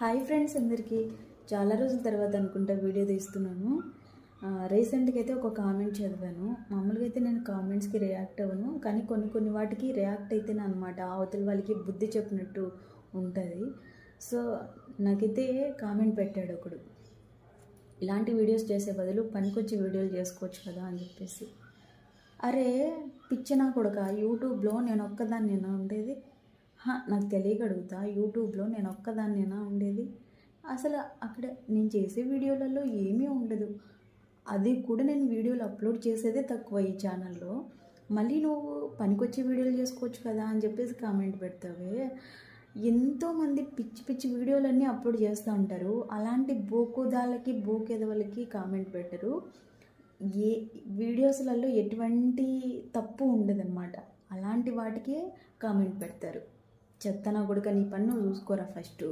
Hi friends అందరికీ చాలా రోజుల తర్వాత అనుకుంటా వీడియో తీస్తున్నాను. రీసెంట్గా అయితే ఒక కామెంట్ చదివాను. మామూలుగా అయితే నేను కామెంట్స్కి రియాక్ట్ అవ్వను, కానీ కొన్ని వాటికి రియాక్ట్ అయితేనే అనమాట అవతల వాళ్ళకి బుద్ధి చెప్పినట్టు ఉంటుంది. సో నాకైతే కామెంట్ పెట్టాడు ఒకడు, ఇలాంటి వీడియోస్ చేసే బదులు పనికొచ్చే వీడియోలు చేసుకోవచ్చు కదా అని చెప్పేసి. అరే పిచ్చిన కొడుక, యూట్యూబ్లో నేను ఒక్కదాన్నేనా ఉండేది? నాకు తెలియక అడుగుతా, యూట్యూబ్లో నేను ఒక్కదాన్నేనా ఉండేది? అసలు అక్కడ నేను చేసే వీడియోలలో ఏమీ ఉండదు. అది కూడా నేను వీడియోలు అప్లోడ్ చేసేదే తక్కువ ఈ ఛానల్లో. మళ్ళీ నువ్వు పనికొచ్చే వీడియోలు చేసుకోవచ్చు కదా అని చెప్పేసి కామెంట్ పెడతావే. ఎంతోమంది పిచ్చి పిచ్చి వీడియోలన్నీ అప్లోడ్ చేస్తూ ఉంటారు. అలాంటి బోకుదాలకి బోకెదవలకి కామెంట్ పెట్టరు. ఏ వీడియోస్లలో ఎటువంటి తప్పు ఉండదన్నమాట. అలాంటి వాటికే కామెంట్ పెడతారు. చెత్తనా కొడుక, నీ పన్ను చూసుకోరా ఫస్ట్.